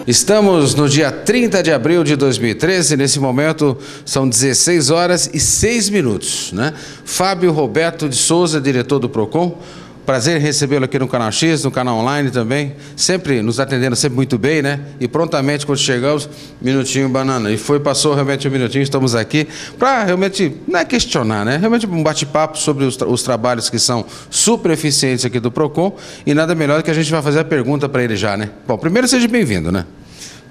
Estamos no dia 30 de abril de 2013, nesse momento são 16 horas e 6 minutos, né? Fábio Roberto de Souza, diretor do PROCON, prazer em recebê-lo aqui no Canal X, no canal online também, sempre nos atendendo sempre muito bem, né? E prontamente quando chegamos, minutinho banana, e passou realmente um minutinho, estamos aqui para realmente, não é questionar, né? Realmente um bate-papo sobre os trabalhos que são super eficientes aqui do PROCON, e nada melhor do que a gente vai fazer a pergunta para ele já, né? Bom, primeiro seja bem-vindo, né?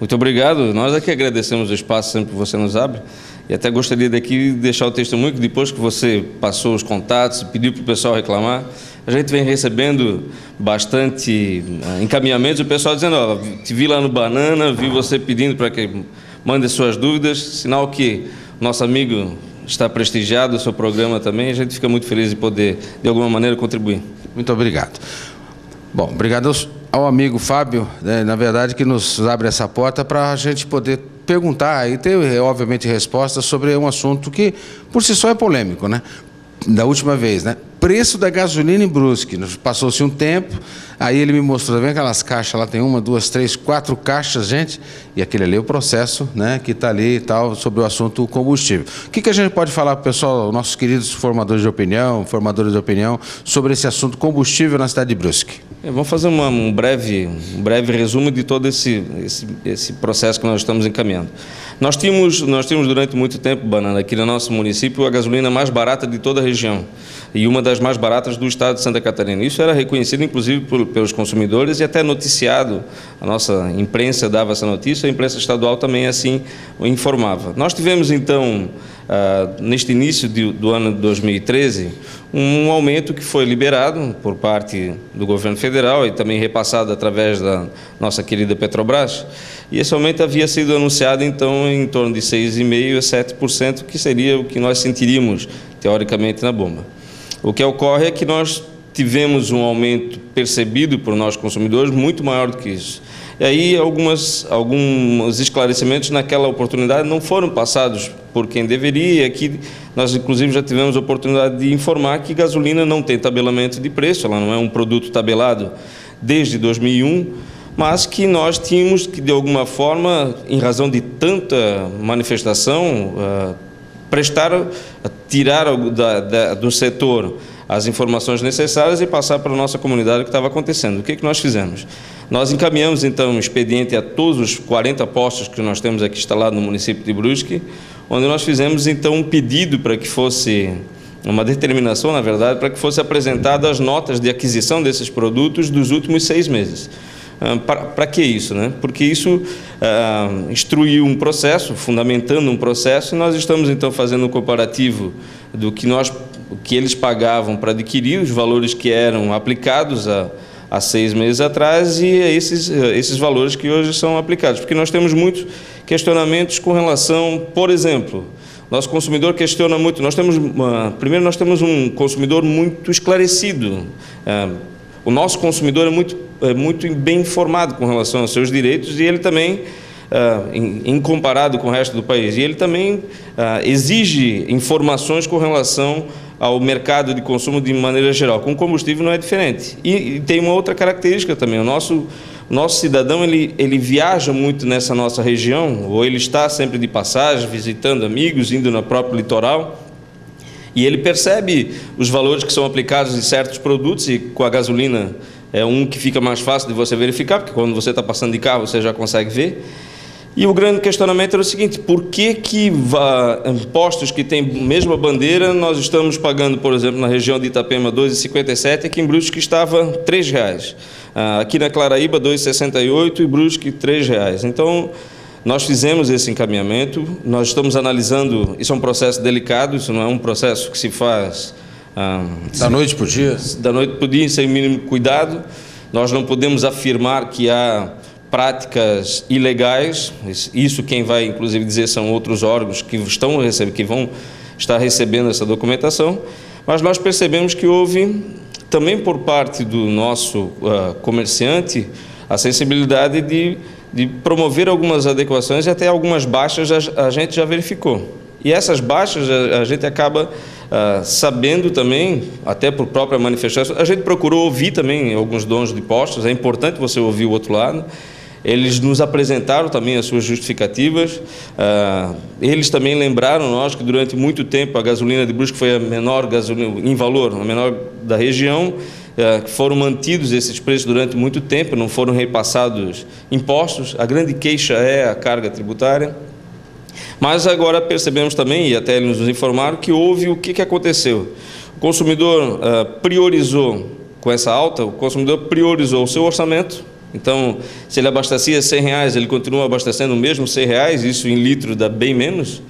Muito obrigado. Nós aqui agradecemos o espaço sempre que você nos abre. E até gostaria daqui de deixar o testemunho que depois que você passou os contatos, pediu para o pessoal reclamar, a gente vem recebendo bastante encaminhamentos, o pessoal dizendo, ó, te vi lá no Banana, vi você pedindo para que mande suas dúvidas, sinal que nosso amigo está prestigiado, o seu programa também, a gente fica muito feliz de poder, de alguma maneira, contribuir. Muito obrigado. Bom, obrigado ao amigo Fábio, né, na verdade, que nos abre essa porta para a gente poder perguntar e ter, obviamente, respostas sobre um assunto que, por si só, é polêmico, né? Da última vez, né? Preço da gasolina em Brusque. Passou-se um tempo, aí ele me mostrou, tá vendo aquelas caixas lá, tem 1, 2, 3, 4 caixas, gente, e aquele ali é o processo, né, que está ali e tal, sobre o assunto combustível. O que a gente pode falar para o pessoal, nossos queridos formadores de opinião, sobre esse assunto combustível na cidade de Brusque? Vamos fazer um breve resumo de todo esse processo que nós estamos encaminhando. Nós tínhamos durante muito tempo, Banana, aqui no nosso município, a gasolina mais barata de toda a região e uma das mais baratas do estado de Santa Catarina. Isso era reconhecido, inclusive, pelos consumidores e até noticiado. A nossa imprensa dava essa notícia, a imprensa estadual também assim o informava. Nós tivemos, então, neste início do ano de 2013, um aumento que foi liberado por parte do governo federal e também repassado através da nossa querida Petrobras. E esse aumento havia sido anunciado, então, em torno de 6,5% a 7%, que seria o que nós sentiríamos, teoricamente, na bomba. O que ocorre é que nós tivemos um aumento percebido por nós consumidores muito maior do que isso. E aí alguns esclarecimentos naquela oportunidade não foram passados por quem deveria, que nós inclusive já tivemos a oportunidade de informar que gasolina não tem tabelamento de preço, ela não é um produto tabelado desde 2001, mas que nós tínhamos que, de alguma forma, em razão de tanta manifestação, tirar do setor as informações necessárias e passar para a nossa comunidade o que estava acontecendo. O que nós fizemos? Nós encaminhamos, então, um expediente a todos os 40 postos que nós temos aqui instalados no município de Brusque, onde nós fizemos, então, um pedido para que fosse, uma determinação, na verdade, para que fosse apresentadas as notas de aquisição desses produtos dos últimos 6 meses. Para que isso, né? Porque isso instruiu um processo, fundamentando um processo, e nós estamos, então, fazendo um comparativo do que eles pagavam para adquirir, os valores que eram aplicados há 6 meses atrás e esses valores que hoje são aplicados. Porque nós temos muitos questionamentos com relação, por exemplo, nosso consumidor questiona muito, primeiro nós temos um consumidor muito esclarecido, o nosso consumidor é muito bem informado com relação aos seus direitos e ele também, em comparado com o resto do país, e ele também exige informações com relação ao mercado de consumo de maneira geral. Com combustível não é diferente. E tem uma outra característica também, o nosso cidadão ele viaja muito nessa nossa região, ou ele está sempre de passagem, visitando amigos, indo no próprio litoral, e ele percebe os valores que são aplicados em certos produtos, e com a gasolina é um que fica mais fácil de você verificar, porque quando você está passando de carro você já consegue ver. E o grande questionamento era o seguinte: por que postos que têm a mesma bandeira nós estamos pagando, por exemplo, na região de Itapema R$ 2,57, aqui em Brusque estava R$ 3,00. Aqui na Claraíba R$ 2,68 e Brusque R$ 3,00. Então, nós fizemos esse encaminhamento, nós estamos analisando, isso é um processo delicado, isso não é um processo que se faz da noite para o dia? Da noite para o dia, sem o mínimo cuidado. Nós não podemos afirmar que há práticas ilegais, isso quem vai inclusive dizer são outros órgãos que vão estar recebendo essa documentação, mas nós percebemos que houve também por parte do nosso comerciante a sensibilidade de promover algumas adequações e até algumas baixas a gente já verificou. E essas baixas a gente acaba sabendo também, até por própria manifestação, a gente procurou ouvir também alguns donos de postos, é importante você ouvir o outro lado, Eles nos apresentaram também as suas justificativas. Eles também lembraram nós que durante muito tempo a gasolina de Brusque foi a menor gasolina em valor, a menor da região, que foram mantidos esses preços durante muito tempo, não foram repassados impostos. A grande queixa é a carga tributária. Mas agora percebemos também, e até eles nos informaram, que houve o que aconteceu. O consumidor priorizou, com essa alta, o consumidor priorizou o seu orçamento. Então, se ele abastecia R$100, ele continua abastecendo o mesmo R$100, isso em litro dá bem menos.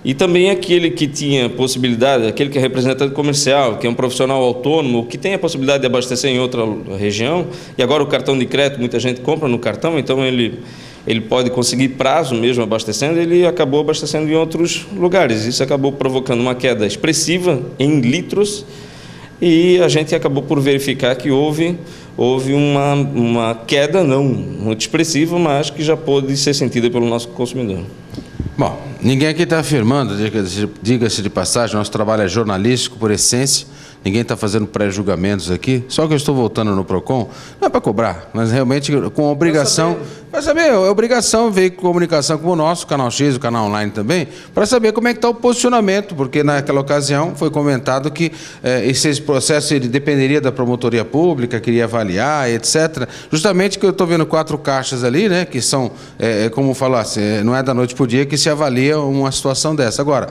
E também aquele que tinha possibilidade, aquele que é representante comercial, que é um profissional autônomo, que tem a possibilidade de abastecer em outra região, e agora o cartão de crédito, muita gente compra no cartão, então ele pode conseguir prazo mesmo abastecendo, ele acabou abastecendo em outros lugares. Isso acabou provocando uma queda expressiva em litros, e a gente acabou por verificar que houve uma queda não muito expressiva, mas que já pôde ser sentida pelo nosso consumidor. Bom, ninguém aqui está afirmando, diga-se de passagem, nosso trabalho é jornalístico por essência, ninguém está fazendo pré-julgamentos aqui, só que eu estou voltando no PROCON, não é para cobrar, mas realmente com obrigação, para saber, é obrigação veículo de comunicação como o nosso, o Canal X, o Canal Online também, para saber como é que está o posicionamento, porque naquela ocasião foi comentado que esse processo ele dependeria da promotoria pública, queria avaliar, etc. Justamente que eu estou vendo 4 caixas ali, né, que são, como falasse, não é da noite para o dia que se avalia uma situação dessa. Agora,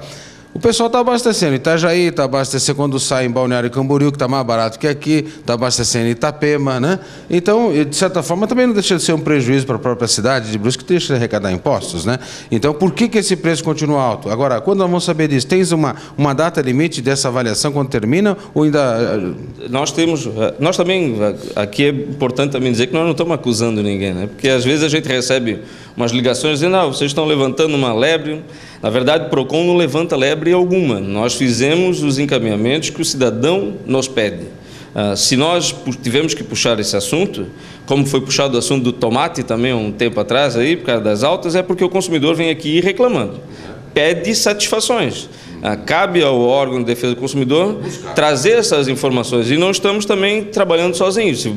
o pessoal está abastecendo Itajaí, está abastecendo quando sai em Balneário Camboriú, que está mais barato que aqui, está abastecendo em Itapema, né? Então, de certa forma, também não deixa de ser um prejuízo para a própria cidade de Brusque, que deixa de arrecadar impostos, né? Então, por que esse preço continua alto? Agora, quando nós vamos saber disso? Tens uma data limite dessa avaliação quando termina ou ainda... Nós também, aqui é importante também dizer que nós não estamos acusando ninguém, né? Porque às vezes a gente recebe umas ligações dizendo, vocês estão levantando uma lebre. Na verdade, o PROCON não levanta lebre alguma. Nós fizemos os encaminhamentos que o cidadão nos pede. Se nós tivemos que puxar esse assunto, como foi puxado o assunto do tomate também um tempo atrás, aí, por causa das altas, é porque o consumidor vem aqui reclamando. Pede satisfações. Cabe ao órgão de defesa do consumidor trazer essas informações. E não estamos também trabalhando sozinhos.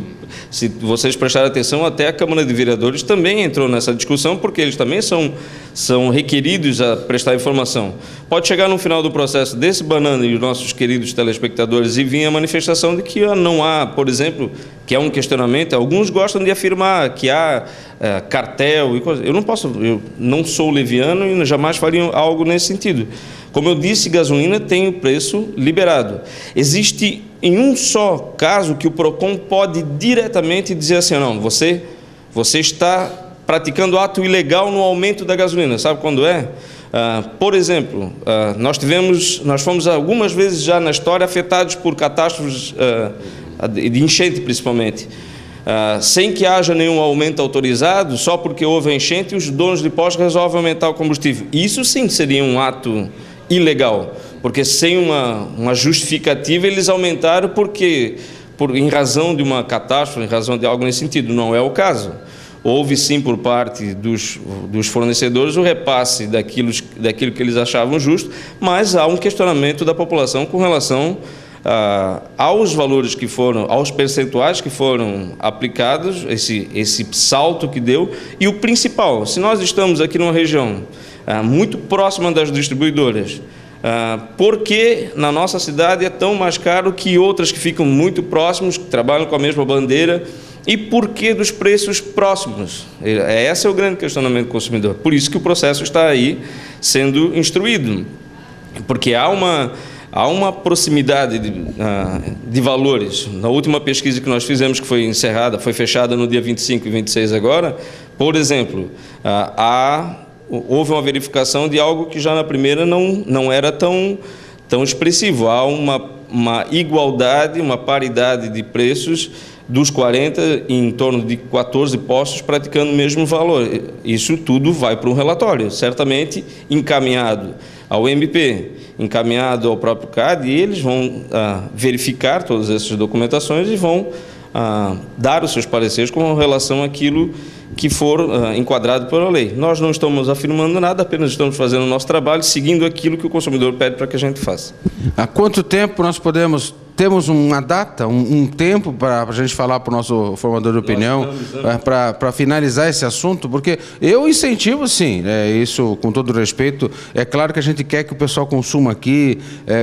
Se vocês prestarem atenção, até a Câmara de Vereadores também entrou nessa discussão, porque eles também são requeridos a prestar informação. Pode chegar no final do processo desse Banana e os nossos queridos telespectadores e vir a manifestação de que não há, por exemplo, que há um questionamento, alguns gostam de afirmar que há cartel e coisas. Eu não sou leviano e jamais faria algo nesse sentido. Como eu disse, gasolina tem o preço liberado. Existe em um só caso que o PROCON pode diretamente dizer assim, não, você está praticando ato ilegal no aumento da gasolina. Sabe quando é? Por exemplo, nós fomos algumas vezes já na história afetados por catástrofes de enchente principalmente. Sem que haja nenhum aumento autorizado, só porque houve enchente, os donos de postos resolvem aumentar o combustível. Isso sim seria um ato ilegal, porque sem uma justificativa eles aumentaram em razão de uma catástrofe, em razão de algo nesse sentido. Não é o caso. Houve sim por parte dos fornecedores o repasse daquilo que eles achavam justo, mas há um questionamento da população com relação aos valores que foram, aos percentuais que foram aplicados, esse salto que deu, e o principal, se nós estamos aqui numa região muito próxima das distribuidoras, por que na nossa cidade é tão mais caro que outras que ficam muito próximos, que trabalham com a mesma bandeira, e por que dos preços próximos? Esse é o grande questionamento do consumidor. Por isso que o processo está aí sendo instruído, porque há uma proximidade de valores. Na última pesquisa que nós fizemos, que foi fechada no dia 25 e 26 agora, por exemplo, houve uma verificação de algo que já na primeira não era tão expressivo. Há uma igualdade, uma paridade de preços dos 40 em torno de 14 postos praticando o mesmo valor. Isso tudo vai para um relatório, certamente encaminhado ao MP, encaminhado ao próprio CAD, e eles vão verificar todas essas documentações e vão dar os seus pareceres com relação àquilo que for enquadrado pela lei. Nós não estamos afirmando nada, apenas estamos fazendo o nosso trabalho, seguindo aquilo que o consumidor pede para que a gente faça. Há quanto tempo nós podemos temos uma data, um tempo para a gente falar para o nosso formador de opinião, para finalizar esse assunto? Porque eu incentivo, sim, isso com todo respeito. É claro que a gente quer que o pessoal consuma aqui,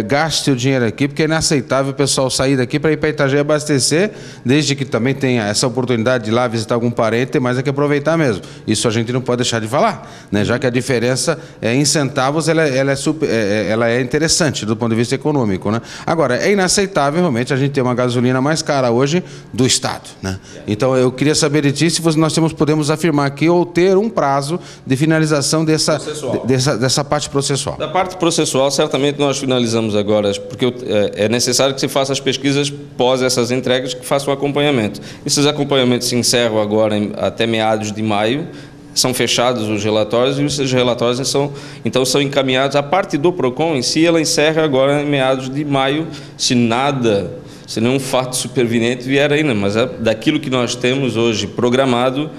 gaste o dinheiro aqui, porque é inaceitável o pessoal sair daqui para ir para Itajaí abastecer, desde que também tenha essa oportunidade de ir lá visitar algum parente, tem mais é que aproveitar mesmo. Isso a gente não pode deixar de falar, né? Já que a diferença em centavos ela é interessante do ponto de vista econômico, né? Agora, é inaceitável realmente a gente ter uma gasolina mais cara hoje do Estado, né? Então eu queria saber de ti se nós podemos afirmar aqui ou ter um prazo de finalização dessa parte processual. Da parte processual, certamente nós finalizamos agora, porque é necessário que se faça as pesquisas pós essas entregas, que façam o acompanhamento. Esses acompanhamentos se encerram agora até meados de maio. São fechados os relatórios e esses relatórios são encaminhados. A parte do PROCON em si, ela encerra agora em meados de maio, se nenhum fato superveniente vier ainda, mas daquilo que nós temos hoje programado,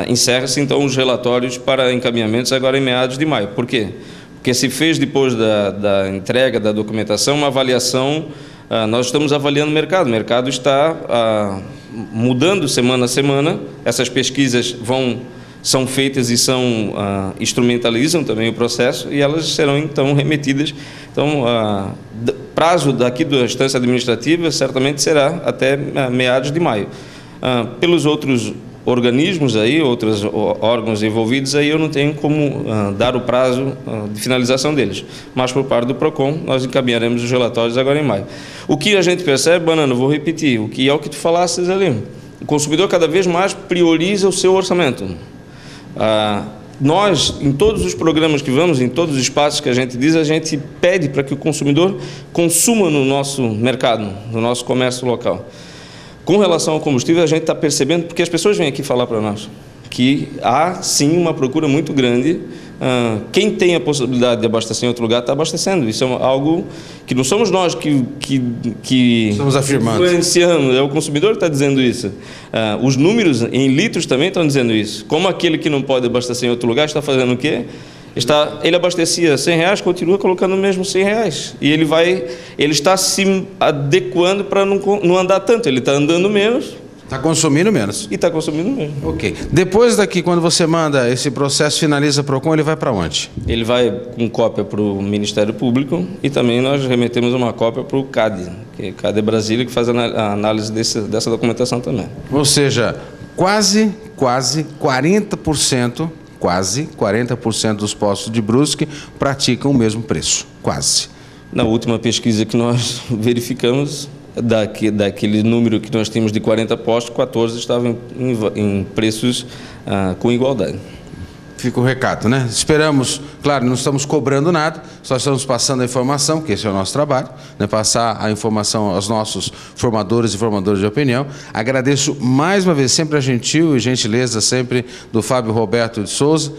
encerra-se então os relatórios para encaminhamentos agora em meados de maio. Por quê? Porque se fez depois da entrega da documentação uma avaliação, nós estamos avaliando o mercado está mudando semana a semana, essas pesquisas são feitas e instrumentalizam também o processo e elas serão então remetidas. Então, prazo daqui da instância administrativa certamente será até meados de maio. Pelos outros organismos aí, outros órgãos envolvidos aí, eu não tenho como dar o prazo de finalização deles. Mas por parte do PROCON, nós encaminharemos os relatórios agora em maio. O que a gente percebe, Banana, vou repetir, o que é o que tu falasses ali. O consumidor cada vez mais prioriza o seu orçamento. Nós, em todos os programas que vamos, em todos os espaços que a gente diz, a gente pede para que o consumidor consuma no nosso mercado, no nosso comércio local. Com relação ao combustível, a gente está percebendo, porque as pessoas vêm aqui falar para nós, que há sim uma procura muito grande. Quem tem a possibilidade de abastecer em outro lugar está abastecendo. Isso é algo que não somos nós que estamos afirmando, influenciando, é o consumidor que está dizendo isso. Os números em litros também estão dizendo isso. Como aquele que não pode abastecer em outro lugar está fazendo o quê? Ele abastecia R$100, continua colocando o mesmo R$100. E ele está se adequando para não andar tanto, ele está andando menos. Está consumindo menos. E está consumindo menos. Ok. Depois daqui, quando você manda esse processo, finaliza PROCON, ele vai para onde? Ele vai com cópia para o Ministério Público e também nós remetemos uma cópia para o CADE, que é CADE Brasília, que faz a análise dessa documentação também. Ou seja, quase 40%, quase 40% dos postos de Brusque praticam o mesmo preço. Quase. Na última pesquisa que nós verificamos, daquele número que nós tínhamos de 40 postos, 14 estavam em preços com igualdade. Fica o recado, né? Esperamos, claro, não estamos cobrando nada, só estamos passando a informação, que esse é o nosso trabalho, né? Passar a informação aos nossos formadores e formadoras de opinião. Agradeço mais uma vez sempre a gentileza sempre do Fábio Roberto de Souza,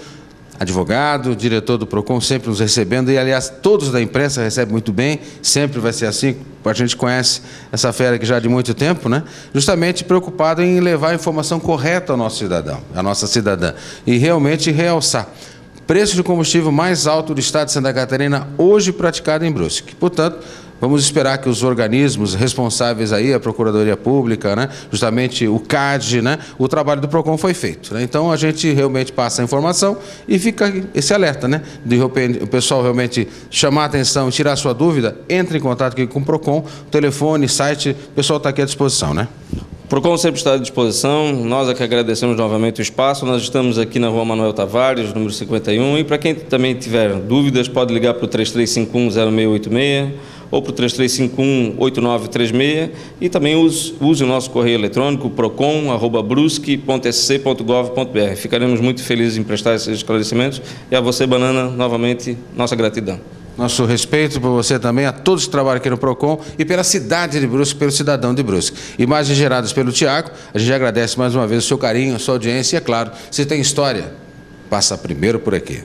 advogado, diretor do PROCON, sempre nos recebendo, e aliás todos da imprensa recebem muito bem, sempre vai ser assim, a gente conhece essa fera aqui já de muito tempo, né? Justamente preocupado em levar a informação correta ao nosso cidadão, à nossa cidadã, e realmente realçar. Preço de combustível mais alto do estado de Santa Catarina, hoje praticado em Brusque. Portanto, vamos esperar que os organismos responsáveis aí, a Procuradoria Pública, né, justamente o CAD, né, o trabalho do PROCON foi feito, né? Então a gente realmente passa a informação e fica esse alerta, né, de o pessoal realmente chamar a atenção, tirar sua dúvida, entre em contato aqui com o PROCON, telefone, site, o pessoal está aqui à disposição, né? O PROCON sempre está à disposição, nós é que agradecemos novamente o espaço, nós estamos aqui na Rua Manuel Tavares, número 51, e para quem também tiver dúvidas, pode ligar para o 3351-0686, ou para o 3351-8936, e também use o nosso correio eletrônico, procon@brusque.sc.gov.br. Ficaremos muito felizes em prestar esses esclarecimentos, e a você, Banana, novamente, nossa gratidão. Nosso respeito por você também, a todos que trabalham aqui no PROCON e pela cidade de Brusque, pelo cidadão de Brusque. Imagens geradas pelo Tiago, a gente agradece mais uma vez o seu carinho, a sua audiência e, é claro, se tem história, passa primeiro por aqui.